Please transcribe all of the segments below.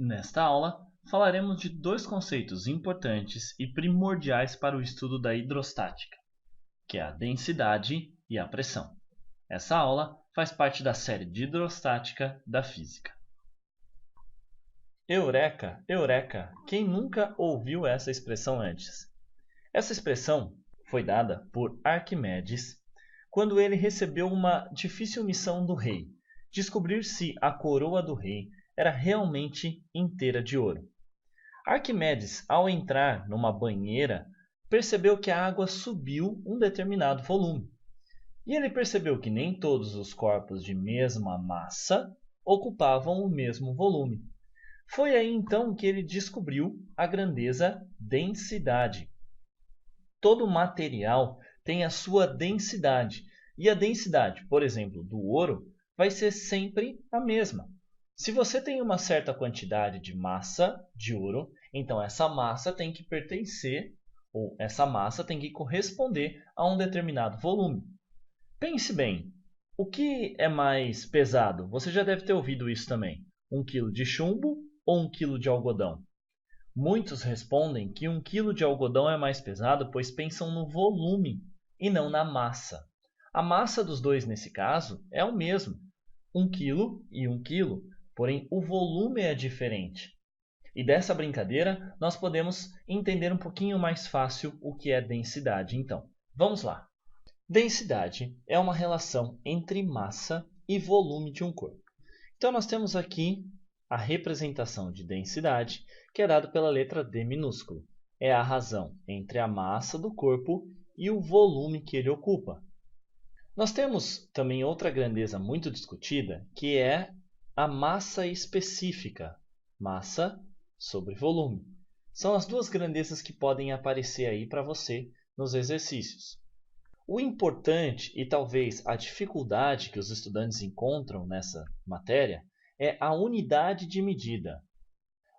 Nesta aula, falaremos de dois conceitos importantes e primordiais para o estudo da hidrostática, que é a densidade e a pressão. Essa aula faz parte da série de hidrostática da física. Eureka, eureka! Quem nunca ouviu essa expressão antes? Essa expressão foi dada por Arquimedes quando ele recebeu uma difícil missão do rei, descobrir se a coroa do rei era realmente inteira de ouro. Arquimedes, ao entrar numa banheira, percebeu que a água subiu um determinado volume. E ele percebeu que nem todos os corpos de mesma massa ocupavam o mesmo volume. Foi aí então que ele descobriu a grandeza densidade. Todo material tem a sua densidade, e a densidade, por exemplo, do ouro, vai ser sempre a mesma. Se você tem uma certa quantidade de massa de ouro, então essa massa tem que pertencer, ou essa massa tem que corresponder a um determinado volume. Pense bem, o que é mais pesado? Você já deve ter ouvido isso também. 1 kg de chumbo ou 1 kg de algodão? Muitos respondem que 1 kg de algodão é mais pesado, pois pensam no volume e não na massa. A massa dos dois, nesse caso, é o mesmo, 1 kg e 1 kg, porém o volume é diferente. E dessa brincadeira, nós podemos entender um pouquinho mais fácil o que é densidade, então. Vamos lá. Densidade é uma relação entre massa e volume de um corpo. Então, nós temos aqui a representação de densidade, que é dada pela letra D minúsculo. É a razão entre a massa do corpo e o volume que ele ocupa. Nós temos também outra grandeza muito discutida, que é a massa específica, massa sobre volume. São as duas grandezas que podem aparecer aí para você nos exercícios. O importante e talvez a dificuldade que os estudantes encontram nessa matéria é a unidade de medida.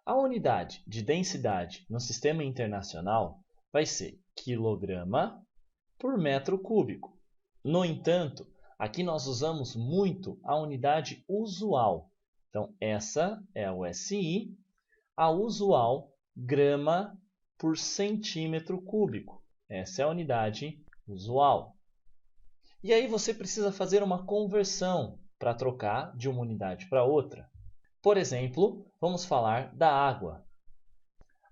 A unidade de densidade no sistema internacional vai ser quilograma por metro cúbico. No entanto, aqui nós usamos muito a unidade usual. Então, essa é o SI, a usual, grama por centímetro cúbico. Essa é a unidade usual. E aí você precisa fazer uma conversão para trocar de uma unidade para outra. Por exemplo, vamos falar da água.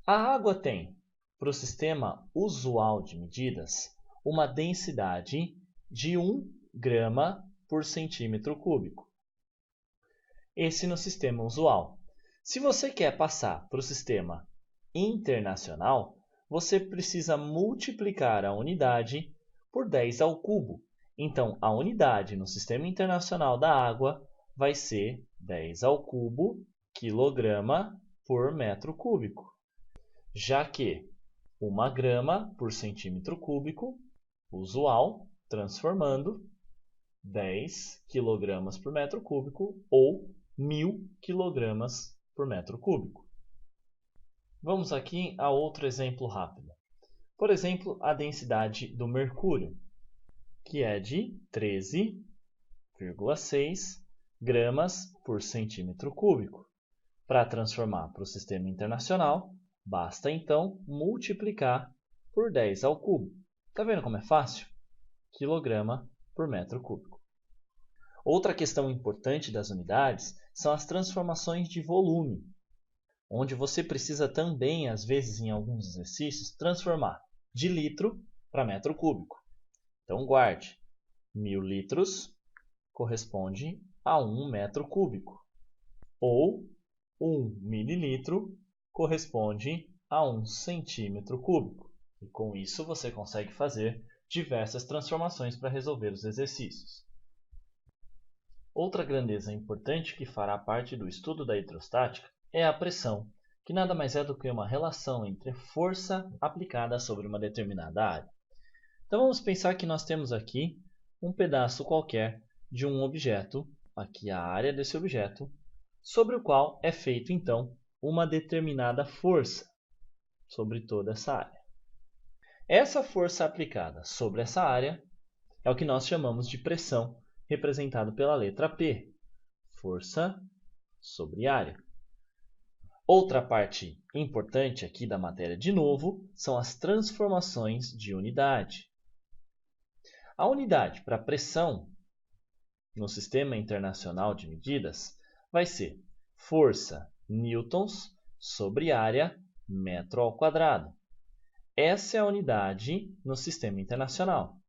A água tem, para o sistema usual de medidas, uma densidade de 1 grama por centímetro cúbico. Esse no sistema usual. Se você quer passar para o sistema internacional, você precisa multiplicar a unidade por 10 ao cubo. Então, a unidade no sistema internacional da água vai ser 10 ao cubo quilograma por metro cúbico. Já que 1 grama por centímetro cúbico, usual, transformando 10 quilogramas por metro cúbico ou 1000 quilogramas por metro cúbico. Vamos aqui a outro exemplo rápido. Por exemplo, a densidade do mercúrio, que é de 13,6 gramas por centímetro cúbico. Para transformar para o sistema internacional, basta então multiplicar por 10 ao cubo. Está vendo como é fácil? Quilograma por metro cúbico. Outra questão importante das unidades são as transformações de volume, onde você precisa também, às vezes em alguns exercícios, transformar de litro para metro cúbico. Então, guarde, 1000 litros corresponde a 1 metro cúbico, ou 1 mililitro corresponde a 1 centímetro cúbico. E com isso você consegue fazer diversas transformações para resolver os exercícios. Outra grandeza importante que fará parte do estudo da hidrostática é a pressão, que nada mais é do que uma relação entre força aplicada sobre uma determinada área. Então vamos pensar que nós temos aqui um pedaço qualquer de um objeto, aqui a área desse objeto, sobre o qual é feito então uma determinada força sobre toda essa área. Essa força aplicada sobre essa área é o que nós chamamos de pressão, representado pela letra P, força sobre área. Outra parte importante aqui da matéria, de novo, são as transformações de unidade. A unidade para pressão no Sistema Internacional de Medidas vai ser força newtons sobre área metro ao quadrado. Essa é a unidade no Sistema Internacional.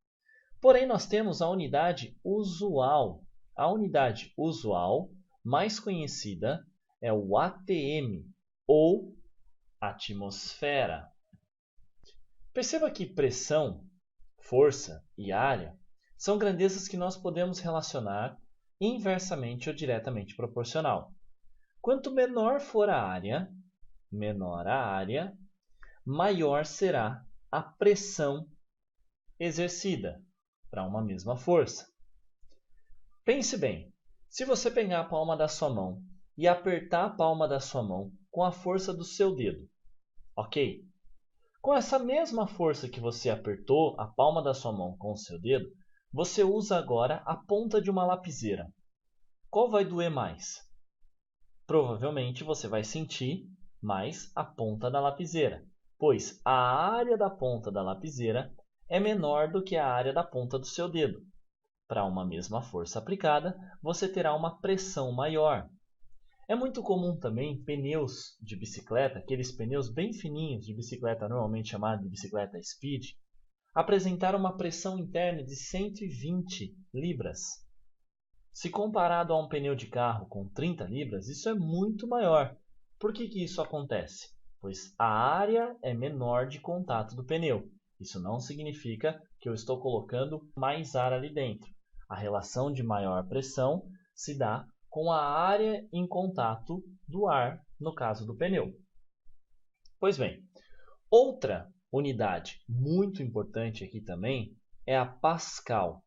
Porém, nós temos a unidade usual. A unidade usual mais conhecida é o ATM, ou atmosfera. Perceba que pressão, força e área são grandezas que nós podemos relacionar inversamente ou diretamente proporcional. Quanto menor for a área, maior será a pressão exercida para uma mesma força. Pense bem, se você pegar a palma da sua mão e apertar a palma da sua mão com a força do seu dedo, ok? Com essa mesma força que você apertou a palma da sua mão com o seu dedo, você usa agora a ponta de uma lapiseira. Qual vai doer mais? Provavelmente você vai sentir mais a ponta da lapiseira, pois a área da ponta da lapiseira é menor do que a área da ponta do seu dedo. Para uma mesma força aplicada, você terá uma pressão maior. É muito comum também pneus de bicicleta, aqueles pneus bem fininhos de bicicleta, normalmente chamada de bicicleta speed, apresentar uma pressão interna de 120 libras. Se comparado a um pneu de carro com 30 libras, isso é muito maior. Por que isso acontece? Pois a área é menor de contato do pneu. Isso não significa que eu estou colocando mais ar ali dentro. A relação de maior pressão se dá com a área em contato do ar, no caso do pneu. Pois bem, outra unidade muito importante aqui também é a Pascal.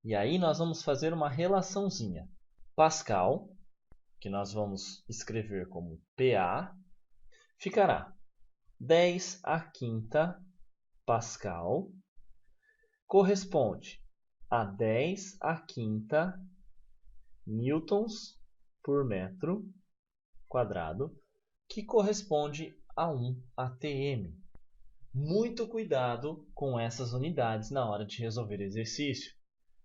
E aí nós vamos fazer uma relaçãozinha. Pascal, que nós vamos escrever como PA, ficará 10 à quinta Pascal, corresponde a 10 à quinta newtons por metro quadrado, que corresponde a 1 ATM. Muito cuidado com essas unidades na hora de resolver exercício,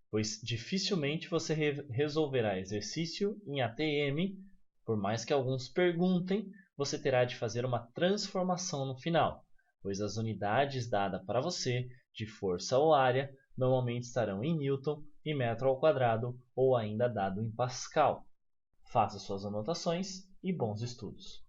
pois dificilmente você resolverá exercício em ATM, por mais que alguns perguntem, você terá de fazer uma transformação no final, pois as unidades dadas para você de força ou área normalmente estarão em newton e metro ao quadrado ou ainda dado em pascal. Faça suas anotações e bons estudos!